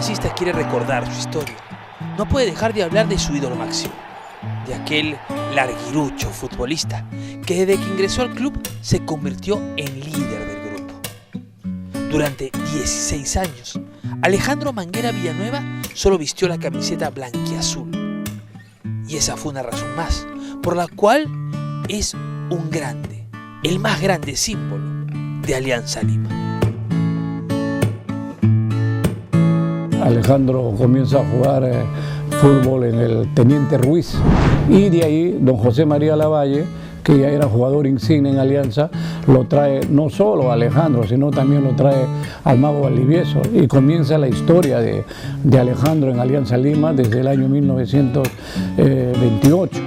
aliancista quiere recordar su historia, no puede dejar de hablar de su ídolo máximo, de aquel larguirucho futbolista que desde que ingresó al club se convirtió en líder del grupo. Durante 16 años, Alejandro Manguera Villanueva solo vistió la camiseta blanquiazul. Y esa fue una razón más por la cual es un grande, el más grande símbolo de Alianza Lima. Alejandro comienza a jugar fútbol en el Teniente Ruiz y de ahí don José María Lavalle, que ya era jugador insigne en Alianza, lo trae no solo a Alejandro, sino también lo trae al Mago Valdivieso y comienza la historia de Alejandro en Alianza Lima desde el año 1928.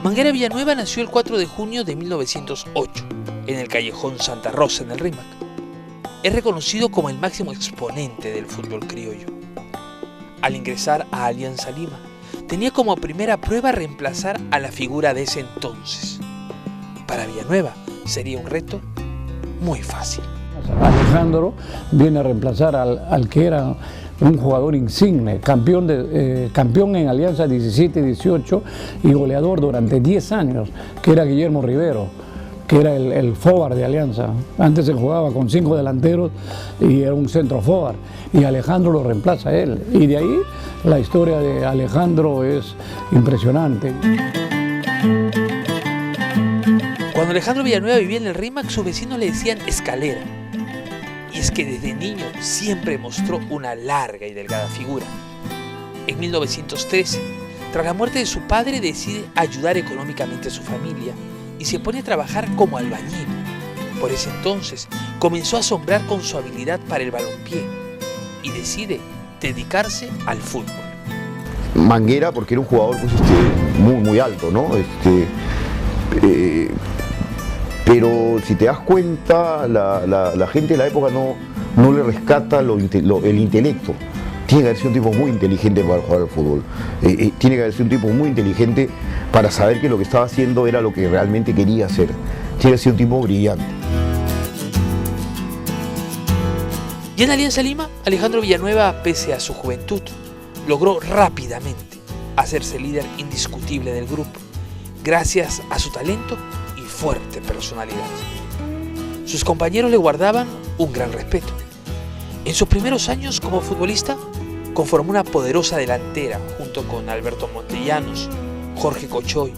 Manguera Villanueva nació el 4 de junio de 1908 en el callejón Santa Rosa en el Rímac. Es reconocido como el máximo exponente del fútbol criollo. Al ingresar a Alianza Lima, tenía como primera prueba reemplazar a la figura de ese entonces. Para Villanueva sería un reto muy fácil. Alejandro viene a reemplazar al que era un jugador insigne, campeón en Alianza 17-18 y goleador durante 10 años, que era Guillermo Rivero, que era el forward de Alianza. Antes se jugaba con 5 delanteros y era un centro forward, y Alejandro lo reemplaza a él. Y de ahí la historia de Alejandro es impresionante. Cuando Alejandro Villanueva vivía en el Rímac, sus vecinos le decían Escalera. Y es que desde niño siempre mostró una larga y delgada figura. En 1913, tras la muerte de su padre, decide ayudar económicamente a su familia y se pone a trabajar como albañil. Por ese entonces comenzó a asombrar con su habilidad para el balompié y decide dedicarse al fútbol. Manguera, porque era un jugador pues, muy alto, ¿no? Pero si te das cuenta, la gente de la época no le rescata el intelecto. Tiene que haber sido un tipo muy inteligente para jugar al fútbol. Tiene que haber sido un tipo muy inteligente para saber que lo que estaba haciendo era lo que realmente quería hacer. Tiene que haber sido un tipo brillante. Y en Alianza Lima, Alejandro Villanueva, pese a su juventud, logró rápidamente hacerse líder indiscutible del grupo, gracias a su talento y fuerte personalidad. Sus compañeros le guardaban un gran respeto. En sus primeros años como futbolista, conformó una poderosa delantera junto con Alberto Montellanos, Jorge Cochoy,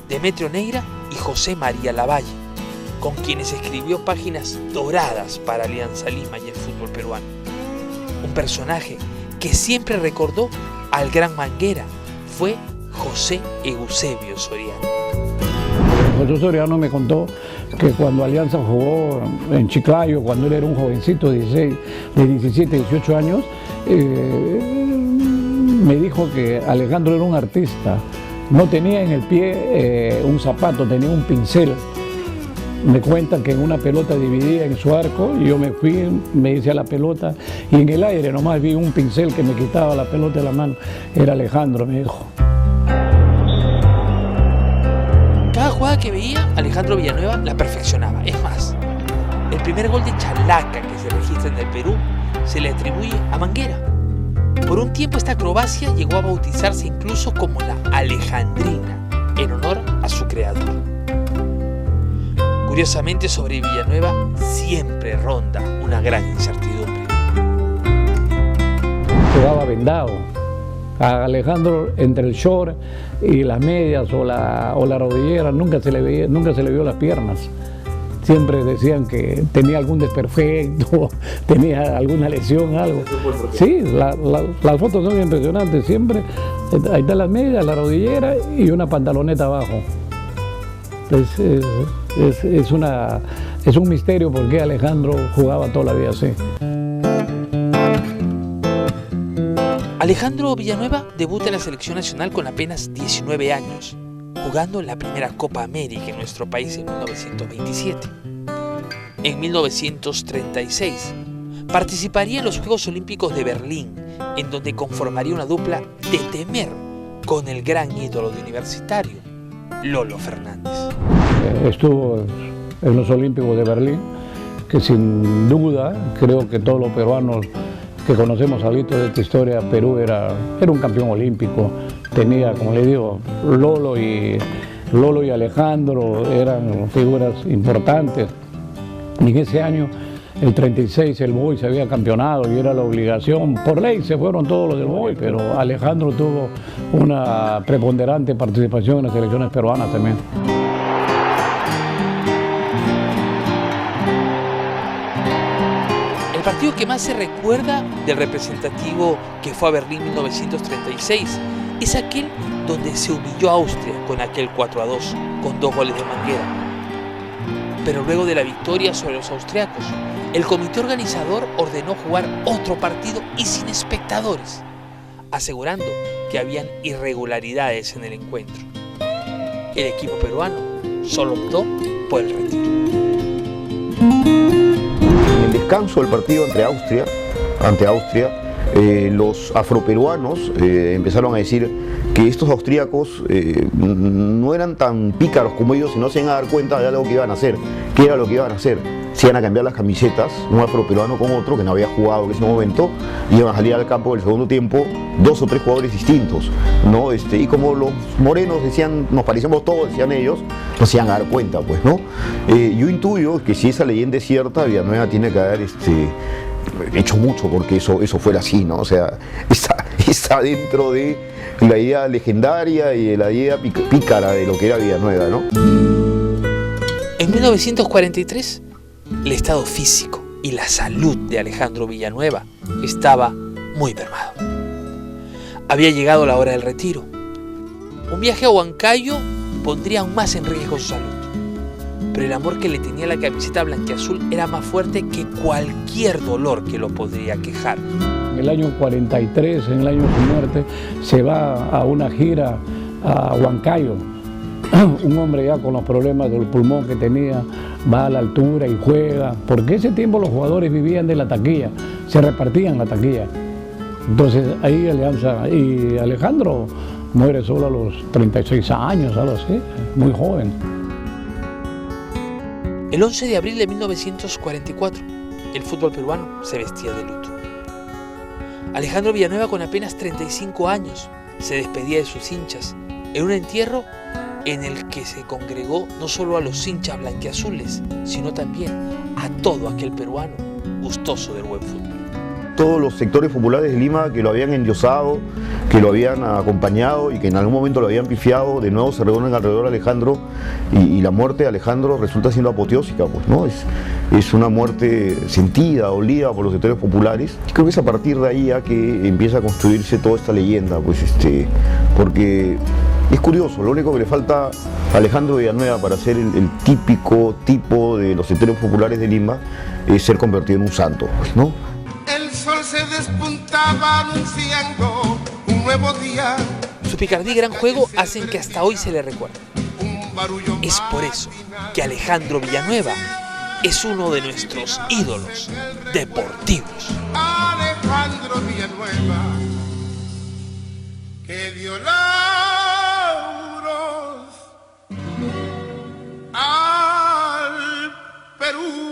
Demetrio Neira y José María Lavalle, con quienes escribió páginas doradas para Alianza Lima y el fútbol peruano. Un personaje que siempre recordó al gran Manguera fue José Eusebio Soriano. José Soriano me contó que cuando Alianza jugó en Chiclayo, cuando él era un jovencito de 17, 18 años, me dijo que Alejandro era un artista. No tenía en el pie un zapato, tenía un pincel. Me cuentan que en una pelota dividida en su arco, y yo me fui, me hice a la pelota, y en el aire nomás vi un pincel que me quitaba la pelota de la mano. Era Alejandro, me dijo. Cada jugada que veía, Alejandro Villanueva la perfeccionaba. Es más, el primer gol de Chalaca que se registra en el Perú se le atribuye a Manguera. Por un tiempo esta acrobacia llegó a bautizarse incluso como la Alejandrina, en honor a su creador. Curiosamente, sobre Villanueva siempre ronda una gran incertidumbre. Jugaba vendado. A Alejandro, entre el short y las medias o la rodillera, nunca se le vio las piernas. Siempre decían que tenía algún desperfecto, tenía alguna lesión, algo. Sí, las fotos son impresionantes, siempre. Ahí están las medias, la rodillera y una pantaloneta abajo. Es un misterio por qué Alejandro jugaba toda la vida así. Alejandro Villanueva debuta en la selección nacional con apenas 19 años, jugando la primera Copa América en nuestro país en 1927. En 1936 participaría en los Juegos Olímpicos de Berlín, en donde conformaría una dupla de temer con el gran ídolo de Universitario, Lolo Fernández. Estuvo en los Olímpicos de Berlín, que sin duda creo que todos los peruanos que conocemos algo de esta historia, Perú era un campeón olímpico, tenía, como le digo, Lolo y Alejandro eran figuras importantes. Y en ese año, el 36, el Boy se había campeonado y era la obligación. Por ley se fueron todos los del Boy, pero Alejandro tuvo una preponderante participación en las selecciones peruanas también. El partido que más se recuerda del representativo que fue a Berlín 1936 es aquel donde se humilló a Austria con aquel 4-2, con 2 goles de Manguera. Pero luego de la victoria sobre los austriacos, el comité organizador ordenó jugar otro partido y sin espectadores, asegurando que habían irregularidades en el encuentro. El equipo peruano solo optó por el retiro. En el descanso del partido ante Austria, los afroperuanos empezaron a decir que estos austríacos no eran tan pícaros como ellos, sino se iban a dar cuenta de algo que iban a hacer. ¿Qué era lo que iban a hacer? Se iban a cambiar las camisetas, un afroperuano con otro que no había jugado en ese momento, y iban a salir al campo del segundo tiempo 2 o 3 jugadores distintos, ¿no? Y como los morenos decían, nos parecemos todos, decían ellos, no se iban a dar cuenta, pues, ¿no? Yo intuyo que si esa leyenda es cierta, Villanueva tiene que haber hecho mucho porque eso fuera así, ¿no? O sea, está dentro de la idea legendaria y de la idea pícara de lo que era Villanueva, ¿no? En 1943, el estado físico y la salud de Alejandro Villanueva estaba muy mermado. Había llegado la hora del retiro. Un viaje a Huancayo pondría aún más en riesgo su salud. Pero el amor que le tenía a la camiseta blanquiazul era más fuerte que cualquier dolor que lo podría quejar. En el año 43, en el año de su muerte, se va a una gira a Huancayo. Un hombre ya con los problemas del pulmón que tenía, va a la altura y juega, porque ese tiempo los jugadores vivían de la taquilla, se repartían la taquilla. Entonces ahí Alianza, y Alejandro muere solo a los 36 años, algo así, muy joven. El 11 de abril de 1944, el fútbol peruano se vestía de luto. Alejandro Villanueva, con apenas 35 años, se despedía de sus hinchas en un entierro en el que se congregó no solo a los hinchas blanquiazules, sino también a todo aquel peruano gustoso del buen fútbol. Todos los sectores populares de Lima que lo habían endiosado, que lo habían acompañado y que en algún momento lo habían pifiado, de nuevo se reúnen alrededor de Alejandro y la muerte de Alejandro resulta siendo apoteósica, pues, ¿no? Es una muerte sentida, dolida por los sectores populares. Creo que es a partir de ahí ya que empieza a construirse toda esta leyenda, pues, porque es curioso, lo único que le falta a Alejandro Villanueva para ser el típico tipo de los sectores populares de Lima es ser convertido en un santo, pues, ¿no? El sol se despuntaba anunciando un nuevo día. Su picardía y gran juego hacen que hasta hoy se le recuerde. Es por eso que Alejandro Villanueva es uno de nuestros ídolos deportivos. Alejandro Villanueva, que dio lauros al Perú.